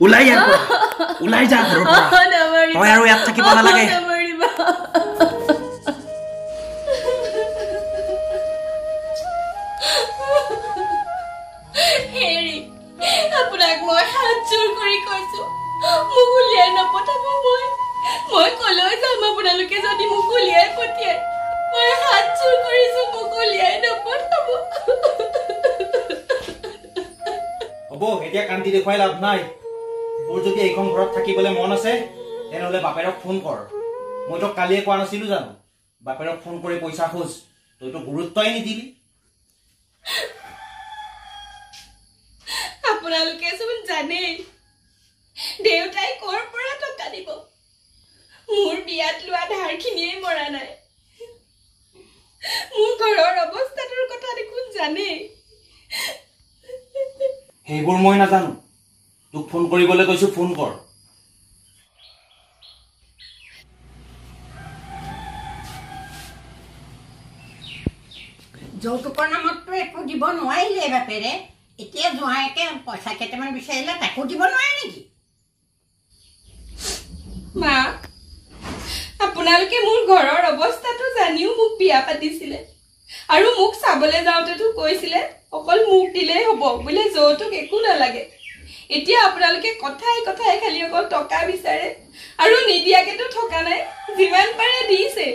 ওলাই যা ওলাই যা ঘৰৰ পৰা তই আৰু ইয়াত থাকিব নালাগে হেৰি আপোনাক মই হাত জোৰ কৰি কৈছো মোক উলিয়াই নপঠাব মই কলৈ যাম আপোনালোকে যদি মোক উলিয়াই পঠিয়াই মই হাত জোৰ কৰিছো মোক উলিয়াই নপঠাব হ'ব এতিয়া কান্তি দেখুৱাই লাভ নাই তোৰ যদি এইখন ঘৰত থাকিবলৈ মন আছে তেনেহ'লে বাপেৰক ফোন কৰ মই তোক কালিয়ে কোৱা নাছিলো জানো বাপেৰক ফোন কৰি পইচা খোজ তইতো গুৰুত্বই নিদিলি আপোনালোকে চোন জানেই দেউতাই কৰ পৰা টকা দিব মোৰ বিয়াত লোৱা ধাৰখিনিয়ে মৰা নাই মোৰ ঘৰৰ অৱস্থাটোৰ কথা দেখোন জানেই সেইবোৰ মই নাজানো তোক ফোন কৰিবলৈ কৈছো ফোন কৰ যৌতুকৰ নামততো একো দিব নোৱাৰিলে বাপেৰে এতিয়া জোঁৱায়েকে পইচা কেইটামান বিচাৰিলে তাকো দিব নোৱাৰে নেকি মা আপোনালোকে মোৰ ঘৰৰ অৱস্থাটো জানিও মোক বিয়া পাতিছিলে আৰু মোক চাবলৈ যাওঁতেতো কৈছিলে অকল মোক দিলেই হ'ব বোলে যৌতুক একো নালাগে এতিয়া আপোনালোকে কথাই কথাই খালি অকল টকা বিচাৰে আৰু নিদিয়াকেতো থকা নাই যিমান পাৰে দিছে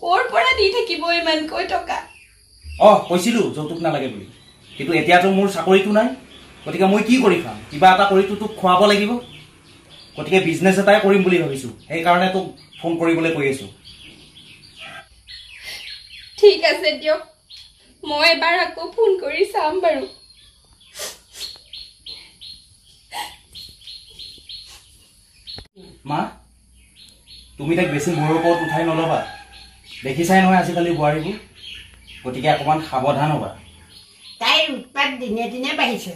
ক'ৰ পৰা দি থাকিব ইমানকৈ টকা কৈছিলো যৌতুক নালাগে বুলি কিন্তু এতিয়াতো মোৰ চাকৰিটো নাই গতিকে মই কি কৰি খাম কিবা এটা কৰিতো তোক খুৱাব লাগিব গতিকে বিজনেছ এটাই কৰিম বুলি ভাবিছো সেইকাৰণে তোক ফোন কৰিবলৈ কৈ আছো ঠিক আছে দিয়ক মই এবাৰ আকৌ ফোন কৰি চাম বাৰু মা তুমি তাক বেছি মূৰৰ ওপৰত উঠাই নল'বা দেখিছাই নহয় আজিকালি বোৱাৰীবোৰ গতিকে অকণমান সাৱধান হ'বা তাইৰ উৎপাত দিনে দিনে বাঢ়িছে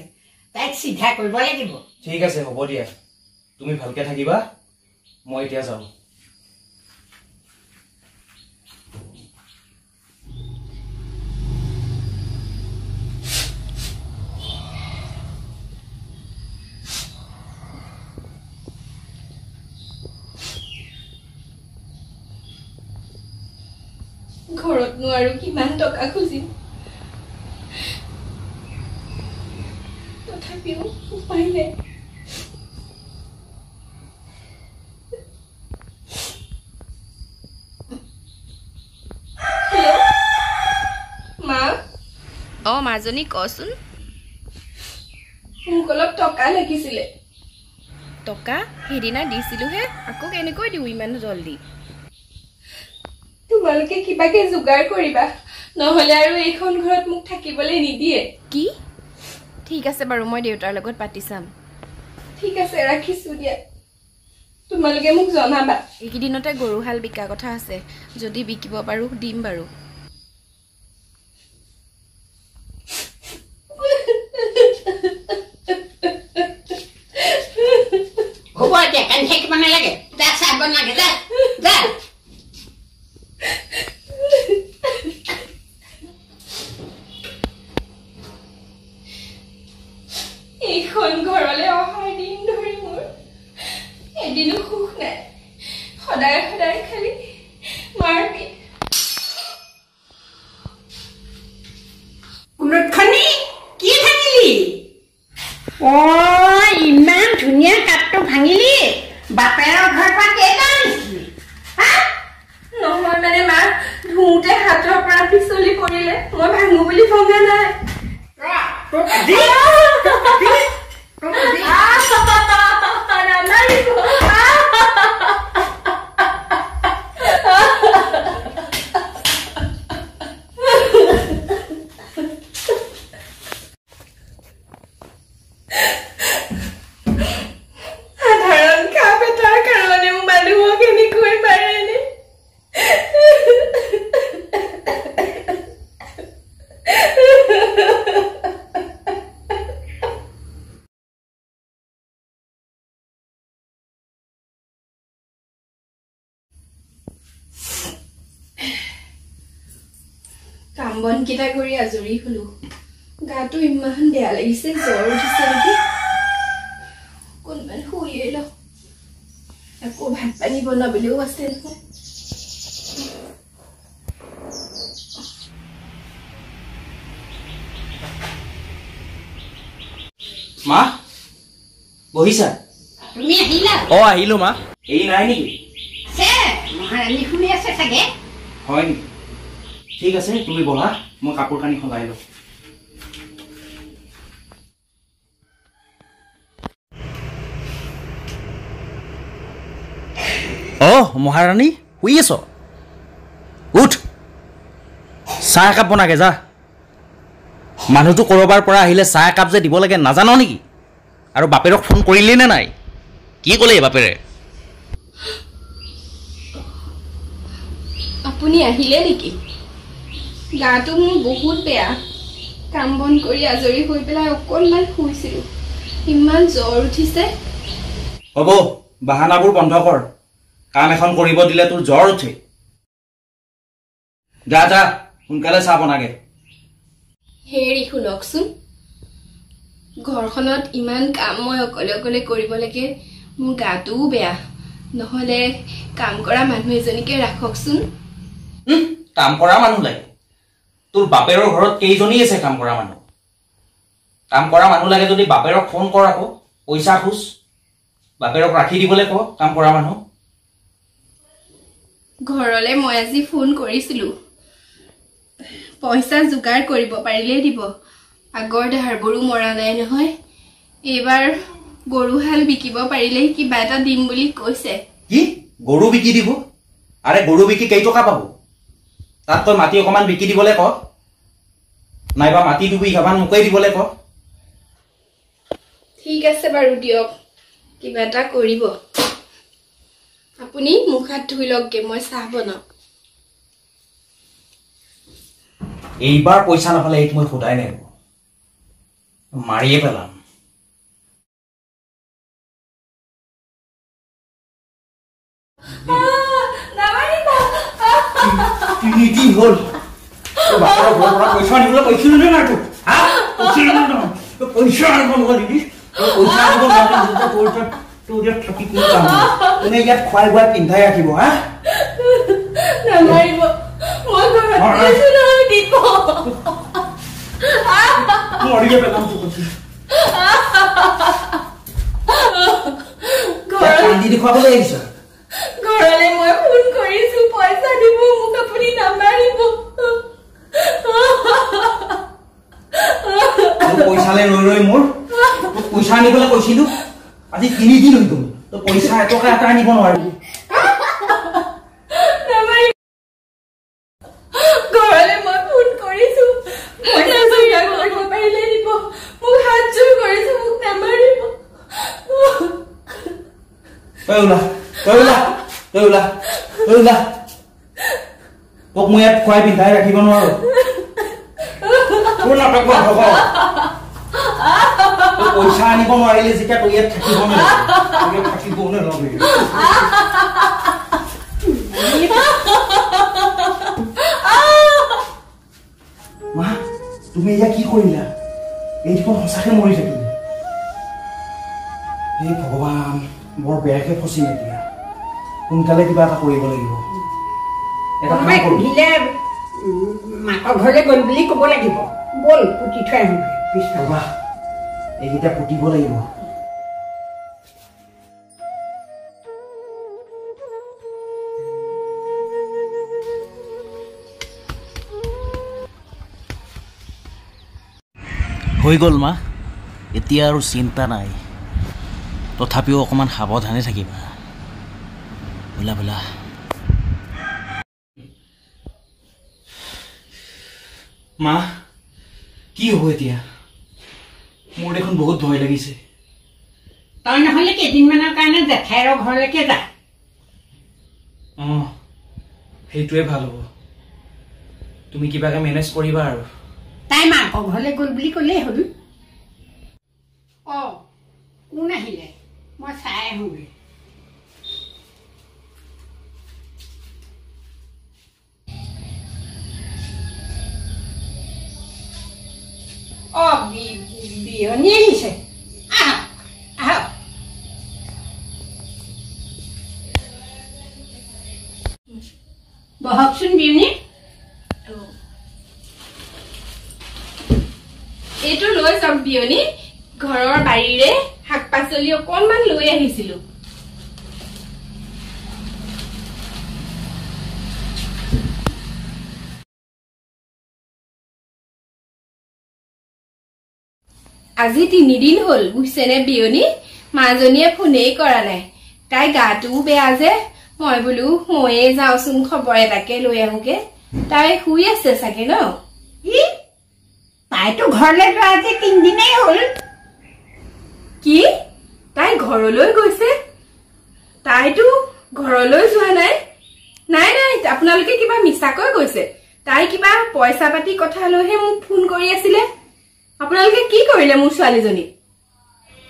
তাইক চিধা কৰিব লাগিব ঠিক আছে হ'ব দিয়া তুমি ভালকে থাকিবা মই এতিয়া যাওঁ ঘৰতনো আৰু কিমান টকা খুজিম তথাপিও উপায় নাই মা মাজনী কচোন মোক অলপ টকা লাগিছিলে টকা সেইদিনা দিছিলোহে আকৌ কেনেকৈ দিওঁ ইমান জলদি তোমালোকে কিবাকে যোগাৰ কৰিবা নহলে আৰু এইখন ঘৰত মোক থাকিবলৈ নিদিয়ে কি ঠিক আছে বাৰু মই দেউতাৰ লগত পাতি চাম ঠিক আছে ৰাখিছো দিয়া তোমালোকে মোক জনাবা এইকেইদিনতে গৰুহাল বিকা কথা আছে যদি বিকিব পাৰো দিম বাৰু হ'ব এতিয়া কান্দি থাকিব নালাগে যা চাহ বনাগে যা যা এইখন ঘৰলৈ অহাৰ দিন ধৰি মোৰ এদিনো সুখ নাই সদায় সদায় খালি মাৰপিট কুলতখনি কি ভাঙিলি ইমান ধুনীয়া কাপটো ভাঙিলি বাপেৰৰ ঘৰৰ পৰা কেইটা আনিছিলি নহয় মানে মা ধুওঁতে হাতৰ পৰা পিছলি পৰিলে মই ভাঙো বুলি ভঙা নাই সাধাৰণ কাপ এটাৰ কাৰণেও মানুহক এনেকৈ মাৰেনে কাম বন কেইটা কৰি আজৰি হলো গাটো ইমান বেয়া লাগিছে জ্বৰ উঠিছে নেকি কোনোবা আকৌ ভাত পানী বনাবলৈও আছে নহয়। মা বহিছা? তুমি আহিলা? আহিলো মা। এই নাই নেকি? মহাৰাণী শুনি আছে চাগে। হয় নেকি? ঠিক আছে, তুমি বহা, মই কাপোৰ কানি সলাই লওঁ। মহাৰাণী শুই আছ? উঠ, চাহ একাপ বনাগে যা। মানুহটো ক'ৰবাৰ পৰা আহিলে চাহ একাপ যে দিব লাগে নাজান নেকি? আৰু বাপেৰক ফোন কৰিলি নে নাই? কি ক'লে বাপেৰে? আপুনি আহিলে নেকি? গাটো মোৰ বহুত বেয়া। কাম বন কৰি আজৰি হৈ পেলাই অকণমান শুইছিলোঁ, ইমান জ্বৰ উঠিছে। হ'ব, বাহানাবোৰ বন্ধ কৰ। কাম এখন কৰিব দিলে তোৰ জ্বৰ উঠে। যা যা, সোনকালে চাহ বনাগে। হেৰি শুনকচোন, ঘৰখনত ইমান কাম মই অকলে অকলে কৰিব লাগে, মোৰ গাটোও বেয়া। নহ'লে কাম কৰা মানুহ এজনীকে ৰাখকচোন। কাম কৰা মানুহ লাগে? তোৰ বাপেৰৰ ঘৰত কেইজনী আছে কাম কৰা মানুহ? কাম কৰা মানুহ লাগে যদি বাপেৰক ফোন কৰ, আকৌ পইচা খোজ, বাপেৰক ৰাখি দিবলৈ ক কাম কৰা মানুহ। ঘৰলৈ মই আজি ফোন কৰিছিলোঁ, পইচা যোগাৰ কৰিব পাৰিলেই দিব। আগৰ ধাৰবোৰো মৰা নাই নহয়। এইবাৰ গৰুহাল বিকিব পাৰিলেই কিবা এটা দিম বুলি কৈছে। কি গৰু বিকি দিব? আৰে গৰু বিকি কেইটকা পাব? তাত তই মাটি অকণমান বিকি দিবলৈ ক, নাইবা মাটি 2 বিঘামান মোকেই দিবলৈ ক। ঠিক আছে বাৰু দিয়ক, কিবা এটা কৰিব। আপুনি মুখ হাত ধুই লওকগে, মই চাহ বনাওঁ। এইবাৰ পইচা নাপালে এইক মই সোধাই নাই, মাৰিয়ে পেলাম। তিনিদিন হ'ল বাপেৰৰ ঘৰৰ পৰা পইচা আনিবলৈ কৈছিলো নে নাই তোক? পইচা আনিব নোৱাৰিবি, পইচা আনিব নোৱাৰিবি, তোৰ ইয়াত থাকি কি কাম? কোনে ইয়াত খুৱাই বুৱাই পিন্ধাই ৰাখিব? নামাৰিব, মই ঘৰত গৈছো নহয়, দিব। মৰিয়ে পেলাম তোক কৈছো। কান্দি দেখুৱাবলৈ আহিছ? ঘৰলৈ মই ফোন কৰিছো, পইচা দিব মোক, আপুনি নামাৰিব। পইচালে ৰৈ ৰৈ মোৰ তোক পইচা আনিবলৈ কৈছিলো, আজি 3 দিন হৈ গ'ল, তই পইচা এটকা এটা আনিব নোৱাৰিবি। ঘৰলৈ মই ফোন কৰিছো, পইচা যোগাৰ কৰিব পাৰিলে দিব, মোক হাত জোৰ কৰিছো, মোক নামাৰিব। তই ওলা, তই ওলা, তই ওলা, তই ওলা। তোক মই ইয়াত খুৱাই পিন্ধাই ৰাখিব নোৱাৰো। তোৰ নাটক বন্ধ কৰ। তই পইচা আনিব নোৱাৰিলে যেতিয়া তই ইয়াত থাকিব নালাগে। মা, তুমি এতিয়া কি কৰিলা? এইখন সঁচাকে মৰি থাকিলে। হে ভগৱান, বৰ বেয়াকে ফচিম এতিয়া। সোনকালে কিবা এটা কৰিব লাগিব। সুধিলে মাকৰ ঘৰলৈ গ'ল বুলি ক'ব লাগিব। ব'ল পুতি থৈ আহিম। এইকেইটা পুতিব লাগিব। হৈ গ'ল মা, এতিয়া আৰু চিন্তা নাই। তথাপিও অকণমান সাৱধানে থাকিবা। বোলা বোলা মা, কি হ'ব এতিয়া? মোৰ দেখোন বহুত ভয় লাগিছে। তই নহ'লে কেইদিনমানৰ কাৰণে জেঠাইৰ ঘৰলৈকে যা। সেইটোৱে ভাল হ'ব। তুমি কিবাকে মেনেজ কৰিবা আৰু। তাই মাকৰ ঘৰলৈ গ'ল বুলি ক'লেই হ'ল। কোন আহিলে? মই চাই আহোঁগৈ। বিয়নী আহিছে। আহক আহক। বহকচোন বিয়নী। এইটো লৈ যাওক বিয়নী, ঘৰৰ বাৰীৰে শাক পাচলি অকণমান লৈ আহিছিলো। আজি 3 দিন হ'ল বুজিছেনে বিয়নী, মাজনীয়ে ফোনেই কৰা নাই। তাই গাটোও বেয়া যে, মই বোলো ময়ে যাওঁচোন খবৰ এটাকে লৈ আহোগে। তাই শুই আছে চাগে ন? তাইতো ঘৰলৈ যোৱা আজি 3 দিনেই হ'ল। কি? তাই ঘৰলৈ গৈছে? তাইতো ঘৰলৈ যোৱা নাই। নাই নাই, আপোনালোকে কিবা মিছাকৈ গৈছে। তাই কিবা পইচা পাতি কথা লৈহে মোক ফোন কৰি আছিলে। আপোনালোকে কি কৰিলে মোৰ ছোৱালীজনীক?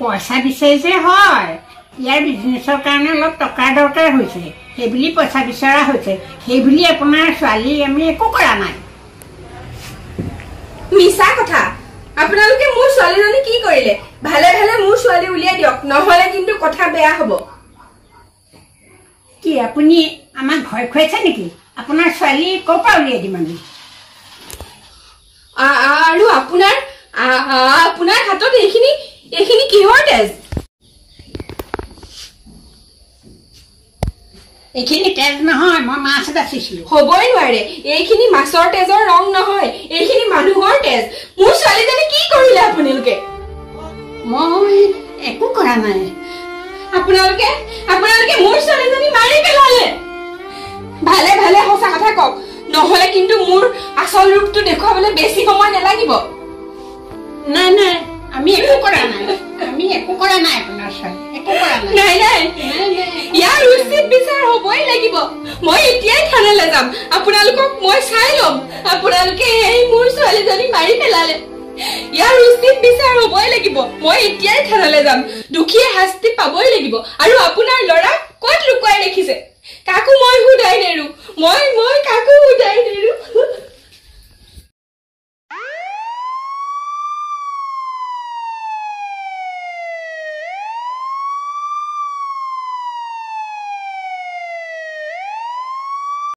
পইচা বিচাৰিছে হয়, ইয়াৰ বিজনেছৰ কাৰণে অলপ টকাৰ দৰকাৰ হৈছে, সেইবুলি পইচা বিচৰা হৈছে। সেইবুলি আপোনাৰ ছোৱালী আমি একো কৰা নাই। মিছা কথা। আপোনালোকে মোৰ ছোৱালীজনী কি কৰিলে? ভালে ভালে মোৰ ছোৱালী উলিয়াই দিয়ক, নহলে কিন্তু কথা বেয়া হব। কি আপুনি আমাক ভয় খুৱাইছে নেকি? আপোনাৰ ছোৱালী ক'ৰ পৰা উলিয়াই দিম আমি? আৰু আপোনাৰ হাতত এইখিনি কিহৰ তেজ? এইখিনি তেজ নহয়, মই মাছ বাচিছিলো। হবই নোৱাৰে, এইখিনি মাছৰ তেজৰ ৰং নহয়, এইখিনি মানুহৰ তেজ। মোৰ ছোৱালীজনী কি কৰিলে আপোনালোকে? মই একো কৰা নাই। আপোনালোকে মোৰ ছোৱালীজনী মাৰি পেলালে। ভালে ভালে সঁচা কথা কওক, নহলে কিন্তু মোৰ আচল ৰূপটো দেখুৱাবলৈ বেছি সময় নালাগিব। নাই নাই, আমি একো কৰা নাই। আমি একো কৰা নাই আপোনাৰ ছোৱালী, একো কৰা নাই। নাই নাই, ইয়াৰ উচিত বিচাৰ হবই লাগিব। মই এতিয়াই থানালৈ যাম, আপোনালোকক মই চাই ল'ম। আপোনালোকে এই মোৰ ছোৱালীজনী মাৰি পেলালে। ইয়াৰ উচিত বিচাৰ হবই লাগিব। মই এতিয়াই থানালৈ যাম, দুখীয়ে শাস্তি পাবই লাগিব। আৰু আপোনাৰ ল'ৰাক